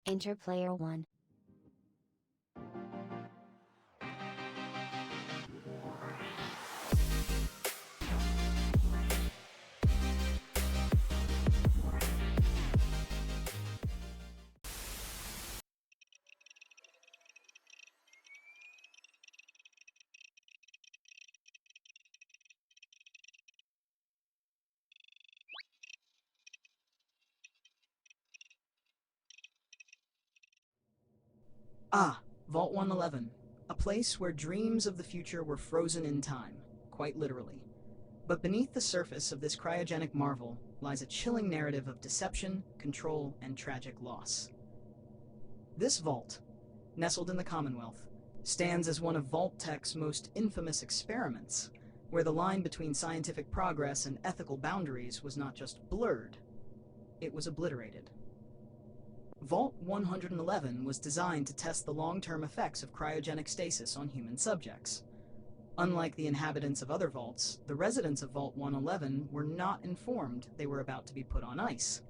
Enter player 1. Ah, Vault 111, a place where dreams of the future were frozen in time, quite literally. But beneath the surface of this cryogenic marvel lies a chilling narrative of deception, control, and tragic loss. This vault, nestled in the Commonwealth, stands as one of Vault-Tec's most infamous experiments, where the line between scientific progress and ethical boundaries was not just blurred, it was obliterated. Vault 111 was designed to test the long-term effects of cryogenic stasis on human subjects. Unlike the inhabitants of other vaults, the residents of Vault 111 were not informed they were about to be put on ice.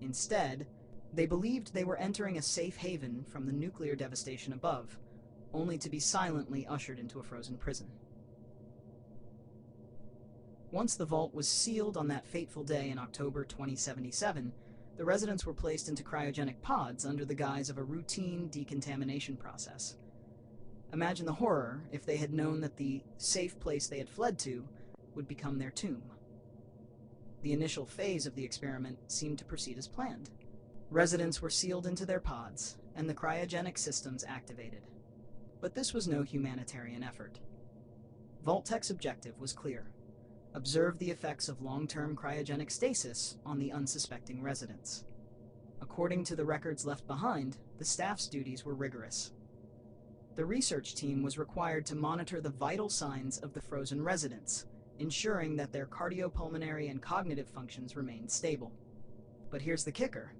Instead, they believed they were entering a safe haven from the nuclear devastation above, only to be silently ushered into a frozen prison. Once the vault was sealed on that fateful day in October 2077, the residents were placed into cryogenic pods under the guise of a routine decontamination process. Imagine the horror if they had known that the safe place they had fled to would become their tomb. The initial phase of the experiment seemed to proceed as planned. Residents were sealed into their pods, and the cryogenic systems activated. But this was no humanitarian effort. Vault-Tec's objective was clear: observe the effects of long-term cryogenic stasis on the unsuspecting residents. According to the records left behind, the staff's duties were rigorous. The research team was required to monitor the vital signs of the frozen residents, ensuring that their cardiopulmonary and cognitive functions remained stable. But here's the kicker: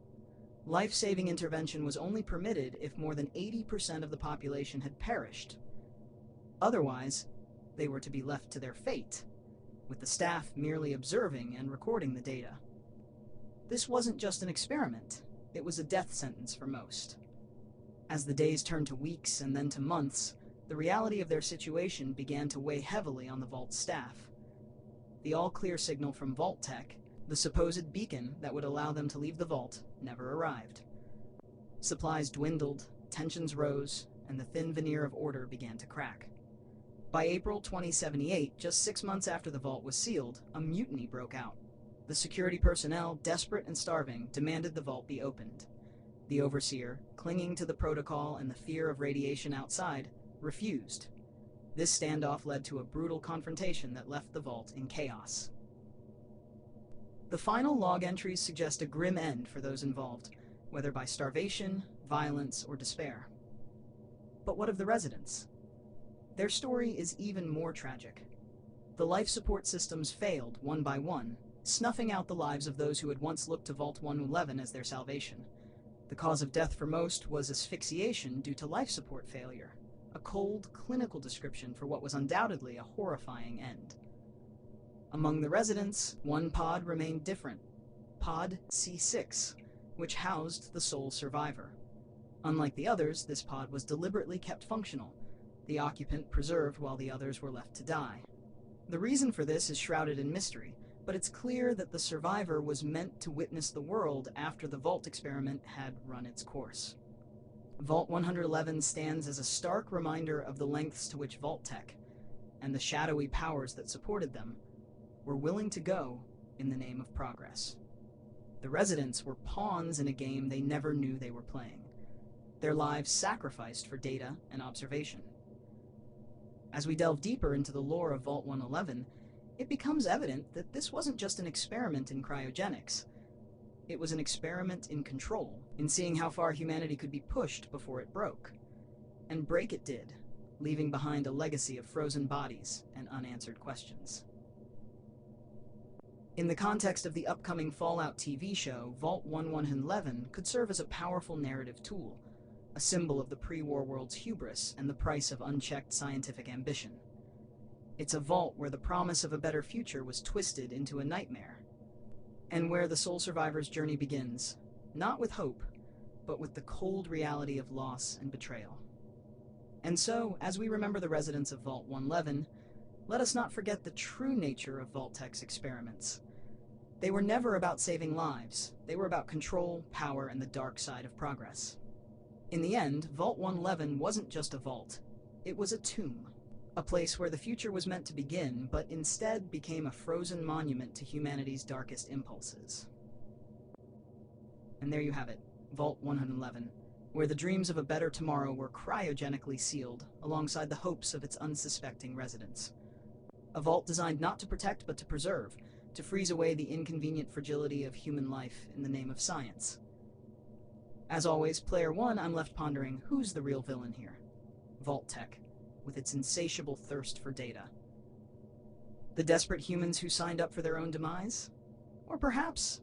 life-saving intervention was only permitted if more than 80% of the population had perished. Otherwise, they were to be left to their fate, with the staff merely observing and recording the data. This wasn't just an experiment, it was a death sentence for most. As the days turned to weeks and then to months, the reality of their situation began to weigh heavily on the Vault's staff. The all-clear signal from Vault-Tec, the supposed beacon that would allow them to leave the vault, never arrived. Supplies dwindled, tensions rose, and the thin veneer of order began to crack. By April 2078, just 6 months after the vault was sealed, a mutiny broke out. The security personnel, desperate and starving, demanded the vault be opened. The overseer, clinging to the protocol and the fear of radiation outside, refused. This standoff led to a brutal confrontation that left the vault in chaos. The final log entries suggest a grim end for those involved, whether by starvation, violence, or despair. But what of the residents? Their story is even more tragic. The life support systems failed one by one, snuffing out the lives of those who had once looked to Vault 111 as their salvation. The cause of death for most was asphyxiation due to life support failure, a cold, clinical description for what was undoubtedly a horrifying end. Among the residents, one pod remained different, Pod C6, which housed the sole survivor. Unlike the others, this pod was deliberately kept functional, the occupant preserved while the others were left to die. The reason for this is shrouded in mystery, but it's clear that the survivor was meant to witness the world after the Vault experiment had run its course. Vault 111 stands as a stark reminder of the lengths to which Vault-Tec, and the shadowy powers that supported them, were willing to go in the name of progress. The residents were pawns in a game they never knew they were playing, their lives sacrificed for data and observation. As we delve deeper into the lore of Vault 111, it becomes evident that this wasn't just an experiment in cryogenics. It was an experiment in control, in seeing how far humanity could be pushed before it broke. And break it did, leaving behind a legacy of frozen bodies and unanswered questions. In the context of the upcoming Fallout TV show, Vault 111 could serve as a powerful narrative tool, a symbol of the pre-war world's hubris and the price of unchecked scientific ambition. It's a vault where the promise of a better future was twisted into a nightmare, and where the sole survivor's journey begins, not with hope, but with the cold reality of loss and betrayal. And so, as we remember the residents of Vault 111, let us not forget the true nature of Vault-Tec's experiments. They were never about saving lives. They were about control, power, and the dark side of progress. In the end, Vault 111 wasn't just a vault. It was a tomb. A place where the future was meant to begin, but instead became a frozen monument to humanity's darkest impulses. And there you have it, Vault 111, where the dreams of a better tomorrow were cryogenically sealed alongside the hopes of its unsuspecting residents. A vault designed not to protect but to preserve, to freeze away the inconvenient fragility of human life in the name of science. As always, Player 1, I'm left pondering, who's the real villain here? Vault-Tec, with its insatiable thirst for data. The desperate humans who signed up for their own demise? Or perhaps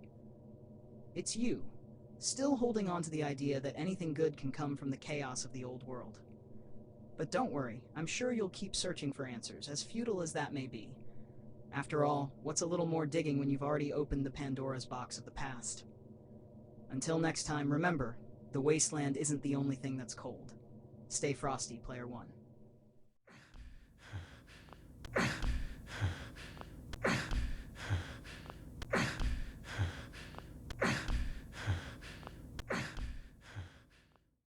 it's you, still holding on to the idea that anything good can come from the chaos of the old world. But don't worry, I'm sure you'll keep searching for answers, as futile as that may be. After all, what's a little more digging when you've already opened the Pandora's box of the past? Until next time, remember, the Wasteland isn't the only thing that's cold. Stay frosty, Player 1.